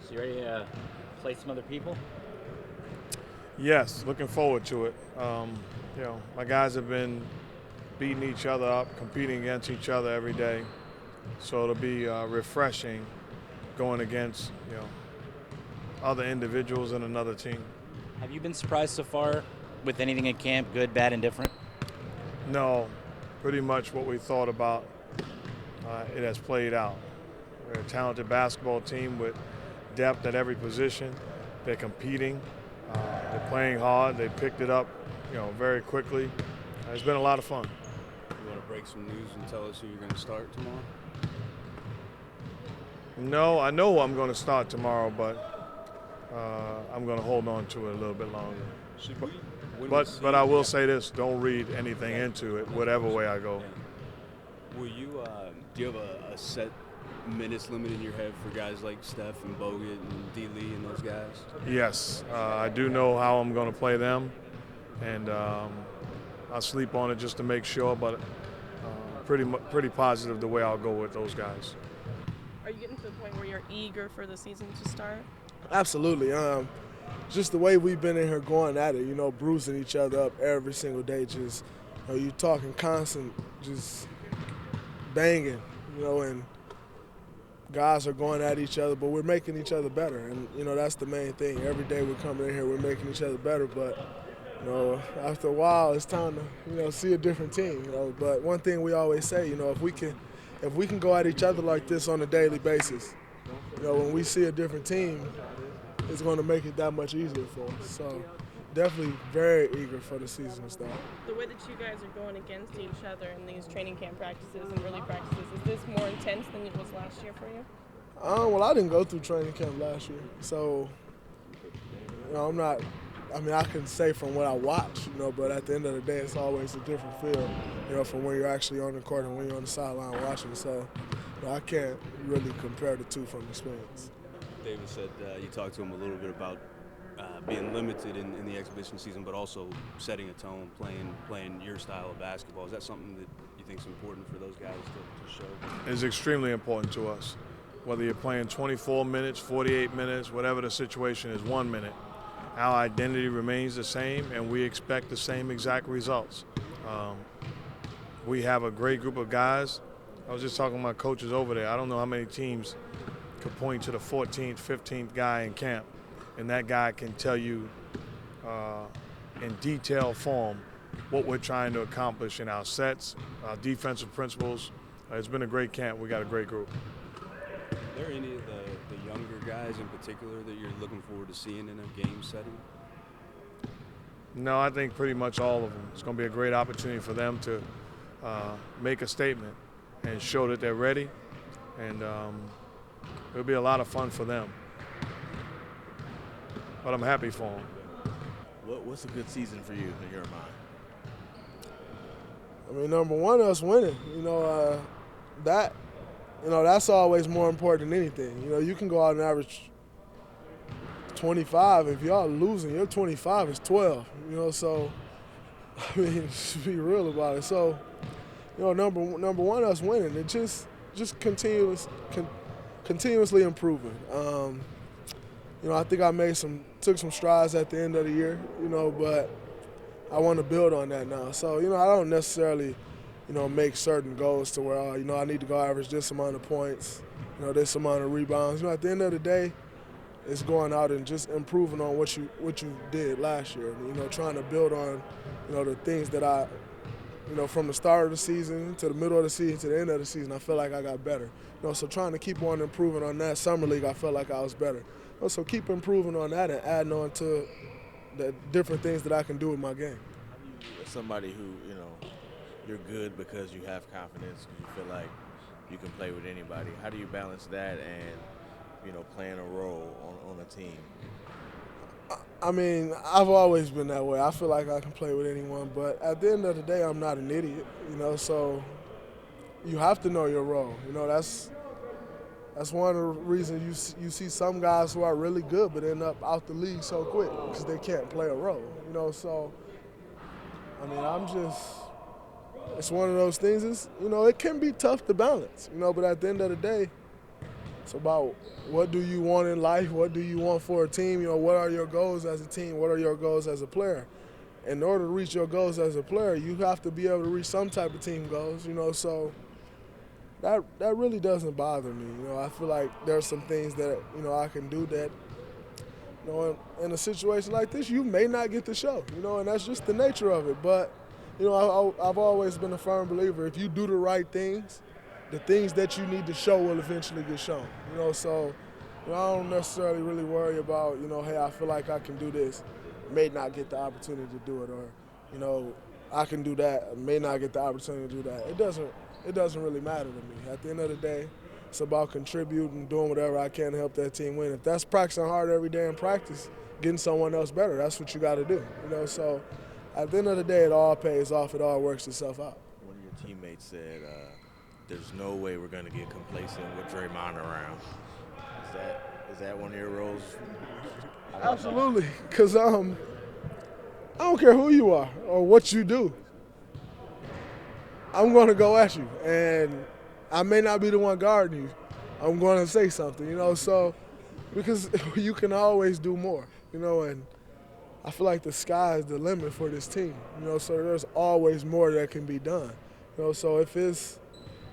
So you ready to play some other people? Yes, looking forward to it. My guys have been beating each other up, competing against each other every day. So it'll be refreshing going against other individuals in another team. Have you been surprised so far with anything at camp, good, bad, and different? No, pretty much what we thought about it has played out. We're a talented basketball team with depth at every position. They're competing. They're playing hard. They picked it up, very quickly. It's been a lot of fun. You want to break some news and tell us who you're going to start tomorrow? No, I know I'm going to start tomorrow, but I'm going to hold on to it a little bit longer. But I will say this: don't read anything into it, whatever way I go. Will you? Do you have a set minutes limit in your head for guys like Steph and Bogut and D. Lee and those guys? Yes, I do know how I'm going to play them, and I'll sleep on it just to make sure. But pretty positive the way I'll go with those guys. Are you getting to the point where you're eager for the season to start? Absolutely. Just the way we've been in here going at it, bruising each other up every single day. Just, you talking constant, just banging, and guys are going at each other, but we're making each other better. And, that's the main thing. Every day we're coming in here, we're making each other better. But, after a while, it's time to, see a different team. But one thing we always say, if we can go at each other like this on a daily basis, when we see a different team, it's going to make it that much easier for us. So definitely very eager for the season to start. The way that you guys are going against each other in these training camp practices and early practices, is this more intense than it was last year for you? Well, I didn't go through training camp last year, so I'm not. I can say from what I watch, but at the end of the day, it's always a different feel, from when you're actually on the court and when you're on the sideline watching. So I can't really compare the two from experience. David said you talked to him a little bit about being limited in the exhibition season, but also setting a tone, playing your style of basketball. Is that something that you think is important for those guys to show? It's extremely important to us. Whether you're playing 24 minutes, 48 minutes, whatever the situation is, 1 minute, our identity remains the same, and we expect the same exact results. We have a great group of guys. I was just talking to my coaches over there. I don't know how many teams could point to the 14th, 15th guy in camp, and that guy can tell you in detailed form what we're trying to accomplish in our sets, our defensive principles. It's been a great camp. We got a great group. Are there any of the younger guys in particular that you're looking forward to seeing in a game setting? No, I think pretty much all of them. It's going to be a great opportunity for them to make a statement and show that they're ready, and it'll be a lot of fun for them. But I'm happy for them. What's a good season for you in your mind? Number one, us winning. That's always more important than anything. You can go out and average 25. If y'all losing, your 25 is 12. So just be real about it. So, number one, us winning. It just continuously improving. I think I took some strides at the end of the year. But I want to build on that now. So, I don't necessarily make certain goals to where, I need to go average this amount of points, this amount of rebounds. At the end of the day, it's going out and just improving on what you did last year. Trying to build on, the things that I, from the start of the season to the middle of the season to the end of the season, I feel like I got better. So trying to keep on improving on that. Summer League, I felt like I was better. So keep improving on that and adding on to the different things that I can do with my game. As somebody who, you're good because you have confidence, because you feel like you can play with anybody. How do you balance that and, playing a role on a team? I've always been that way. I feel like I can play with anyone, but at the end of the day, I'm not an idiot, so you have to know your role. That's one of the reasons you see some guys who are really good but end up out the league so quick because they can't play a role, so it's one of those things. It can be tough to balance, but at the end of the day, It's about what do you want in life, what do you want for a team, what are your goals as a team, what are your goals as a player. In order to reach your goals as a player, you have to be able to reach some type of team goals, so that really doesn't bother me. I feel like there's some things that, I can do that, in a situation like this, you may not get the show, and that's just the nature of it. But, I've always been a firm believer, if you do the right things, the things that you need to show will eventually get shown, so I don't necessarily really worry about, hey, I feel like I can do this, may not get the opportunity to do it, or, I can do that, may not get the opportunity to do that. It doesn't really matter to me. At the end of the day, it's about contributing, doing whatever I can to help that team win. If that's practicing hard every day in practice, getting someone else better, that's what you got to do. So at the end of the day, it all pays off. It all works itself out. One of your teammates said, there's no way we're going to get complacent with Draymond around. Is that one of your roles? Absolutely, because I don't care who you are or what you do. I'm going to go at you, and I may not be the one guarding you. I'm going to say something, so because you can always do more, and I feel like the sky is the limit for this team, so there's always more that can be done. So if it's,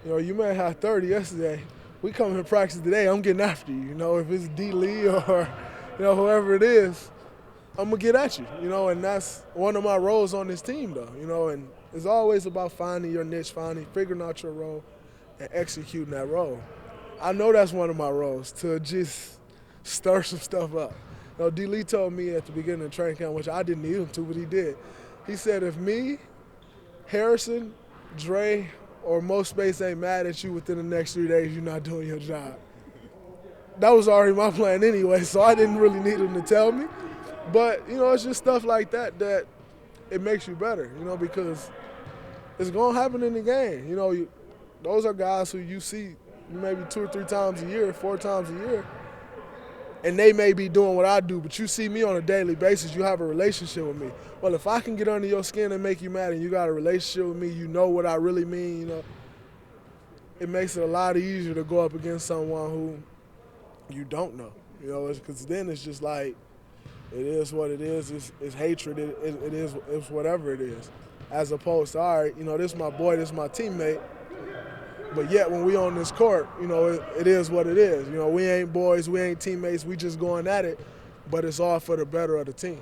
you may have 30 yesterday, we come to practice today, I'm getting after you, if it's D. Lee or, whoever it is, I'm going to get at you, and that's one of my roles on this team, though, and it's always about finding your niche, figuring out your role and executing that role. I know that's one of my roles, to just stir some stuff up. D. Lee told me at the beginning of training camp, which I didn't need him to, but he did. He said, if me, Harrison, Dre, or Mo Space ain't mad at you within the next 3 days, you're not doing your job. That was already my plan anyway, so I didn't really need him to tell me. But, it's just stuff like that it makes you better, because it's going to happen in the game. Those are guys who you see maybe 2 or 3 times a year, 4 times a year, and they may be doing what I do, but you see me on a daily basis, you have a relationship with me. Well, if I can get under your skin and make you mad and you got a relationship with me, you know what I really mean, it makes it a lot easier to go up against someone who you don't know, because then it's just like, it is what it is, it's hatred, it's whatever it is. As opposed to, all right, this is my boy, this is my teammate, but yet when we on this court, it is what it is. We ain't boys, we ain't teammates, we just going at it, but it's all for the better of the team.